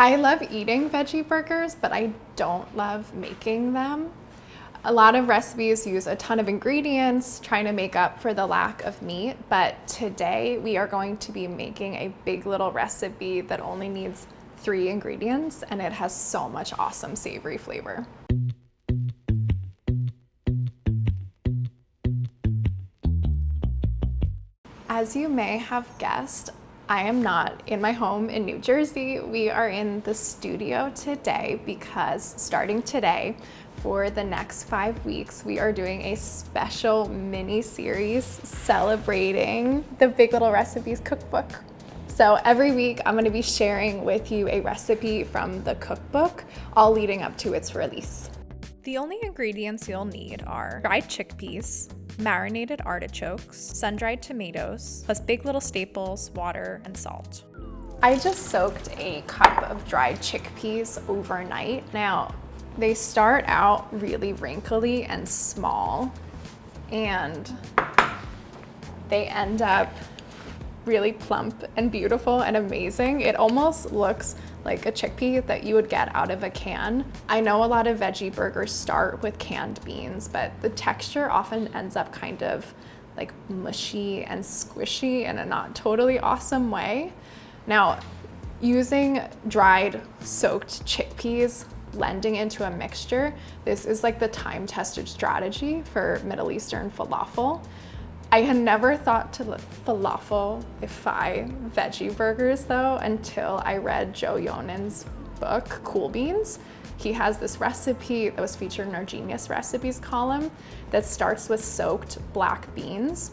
I love eating veggie burgers, but I don't love making them. A lot of recipes use a ton of ingredients trying to make up for the lack of meat, but today we are going to be making a big little recipe that only needs 3 ingredients, and it has so much awesome savory flavor. As you may have guessed, I am not in my home in New Jersey. We are in the studio today because starting today, for the next 5 weeks, we are doing a special mini series celebrating the Big Little Recipes cookbook. So every week I'm going to be sharing with you a recipe from the cookbook, all leading up to its release. The only ingredients you'll need are dried chickpeas, marinated artichokes, sun-dried tomatoes, plus Big Little staples, water, and salt. I just soaked a cup of dried chickpeas overnight. Now, they start out really wrinkly and small, and they end up really plump and beautiful and amazing. It almost looks like a chickpea that you would get out of a can. I know a lot of veggie burgers start with canned beans, but the texture often ends up kind of like mushy and squishy in a not totally awesome way. Now, using dried soaked chickpeas, blending into a mixture, this is like the time-tested strategy for Middle Eastern falafel. I had never thought to falafel-ify veggie burgers though until I read Joe Yonen's book, Cool Beans. He has this recipe that was featured in our Genius Recipes column that starts with soaked black beans.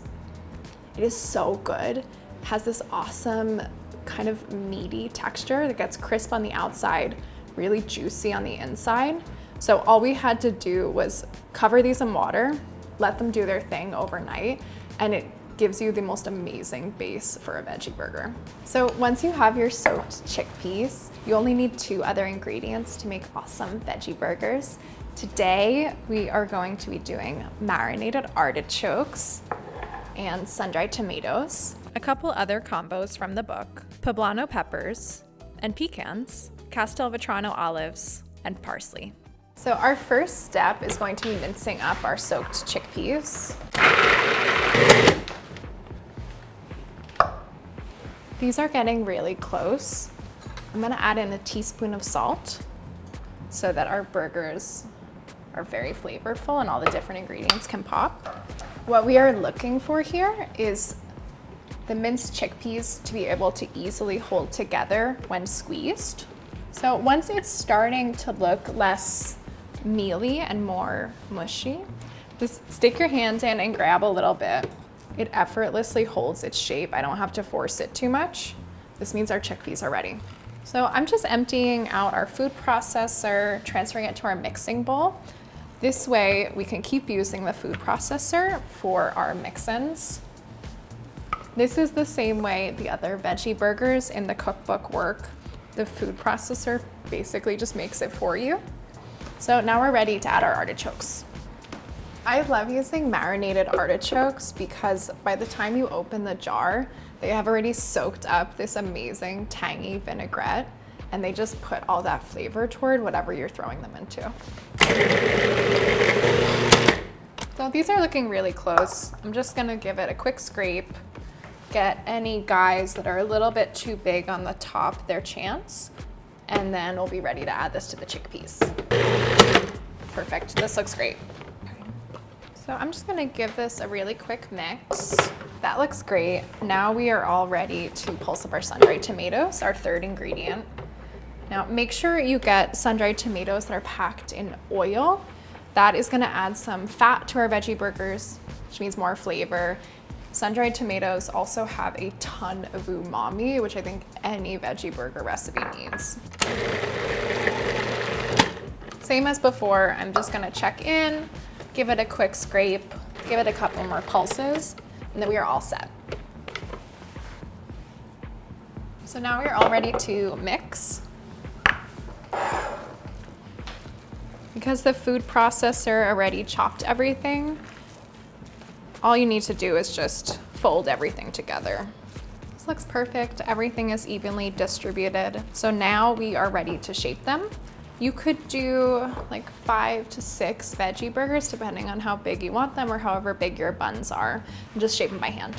It is so good. It has this awesome kind of meaty texture that gets crisp on the outside, really juicy on the inside. So all we had to do was cover these in water, let them do their thing overnight, and it gives you the most amazing base for a veggie burger. So once you have your soaked chickpeas, you only need 2 other ingredients to make awesome veggie burgers. Today, we are going to be doing marinated artichokes and sun-dried tomatoes, a couple other combos from the book, poblano peppers and pecans, castelvetrano olives, and parsley. So our first step is going to be mincing up our soaked chickpeas. These are getting really close. I'm gonna add in a teaspoon of salt so that our burgers are very flavorful and all the different ingredients can pop. What we are looking for here is the minced chickpeas to be able to easily hold together when squeezed. So once it's starting to look less mealy and more mushy, just stick your hand in and grab a little bit. It effortlessly holds its shape. I don't have to force it too much. This means our chickpeas are ready. So I'm just emptying out our food processor, transferring it to our mixing bowl. This way we can keep using the food processor for our mix-ins. This is the same way the other veggie burgers in the cookbook work. The food processor basically just makes it for you. So now we're ready to add our artichokes. I love using marinated artichokes because by the time you open the jar, they have already soaked up this amazing tangy vinaigrette, and they just put all that flavor toward whatever you're throwing them into. So these are looking really close. I'm just gonna give it a quick scrape, get any guys that are a little bit too big on the top their chance, and then we'll be ready to add this to the chickpeas. Perfect, this looks great. So I'm just gonna give this a really quick mix. That looks great. Now we are all ready to pulse up our sun-dried tomatoes, our 3rd ingredient. Now make sure you get sun-dried tomatoes that are packed in oil. That is gonna add some fat to our veggie burgers, which means more flavor. Sun-dried tomatoes also have a ton of umami, which I think any veggie burger recipe needs. Same as before, I'm just gonna check in, give it a quick scrape, give it a couple more pulses, and then we are all set. So now we're all ready to mix. Because the food processor already chopped everything, all you need to do is just fold everything together. So looks perfect. Everything is evenly distributed. So now we are ready to shape them. You could do like 5 to 6 veggie burgers depending on how big you want them or however big your buns are. And just shape them by hand.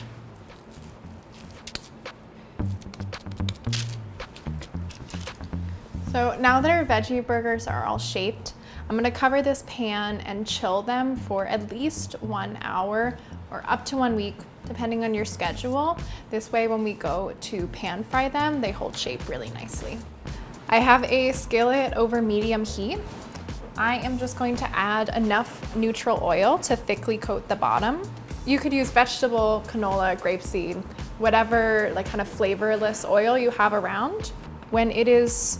So now that our veggie burgers are all shaped, I'm gonna cover this pan and chill them for at least 1 hour or up to 1 week, depending on your schedule. This way, when we go to pan fry them, they hold shape really nicely. I have a skillet over medium heat. I am just going to add enough neutral oil to thickly coat the bottom. You could use vegetable, canola, grapeseed, whatever like kind of flavorless oil you have around. When it is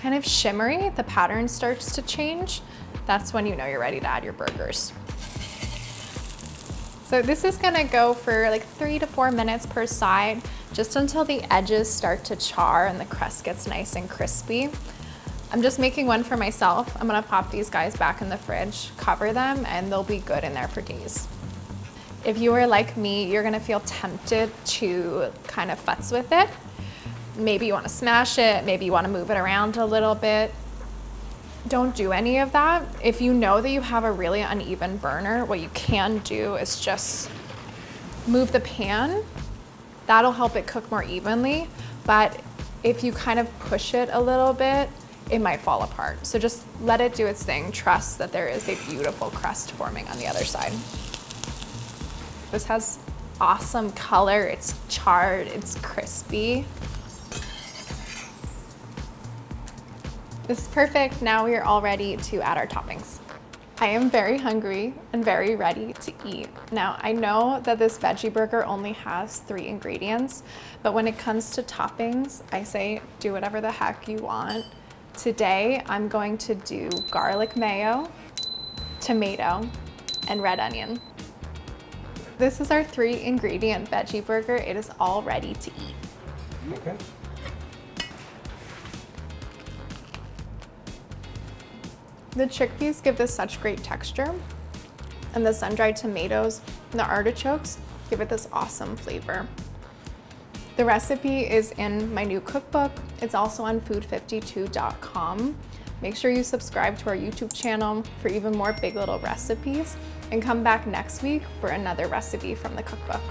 kind of shimmery, the pattern starts to change. That's when you know you're ready to add your burgers. So this is gonna go for like 3 to 4 minutes per side, just until the edges start to char and the crust gets nice and crispy. I'm just making one for myself. I'm gonna pop these guys back in the fridge, cover them, and they'll be good in there for days. If you are like me, you're gonna feel tempted to kind of futz with it. Maybe you want to smash it, maybe you want to move it around a little bit. Don't do any of that. If you know that you have a really uneven burner, what you can do is just move the pan. That'll help it cook more evenly. But if you kind of push it a little bit, it might fall apart. So just let it do its thing. Trust that there is a beautiful crust forming on the other side. This has awesome color. It's charred, it's crispy. This is perfect. Now we are all ready to add our toppings. I am very hungry and very ready to eat. Now, I know that this veggie burger only has 3 ingredients, but when it comes to toppings, I say do whatever the heck you want. Today, I'm going to do garlic mayo, tomato, and red onion. This is our 3 ingredient veggie burger. It is all ready to eat. Okay. The chickpeas give this such great texture, and the sun-dried tomatoes and the artichokes give it this awesome flavor. The recipe is in my new cookbook. It's also on food52.com. Make sure you subscribe to our YouTube channel for even more Big Little recipes, and come back next week for another recipe from the cookbook.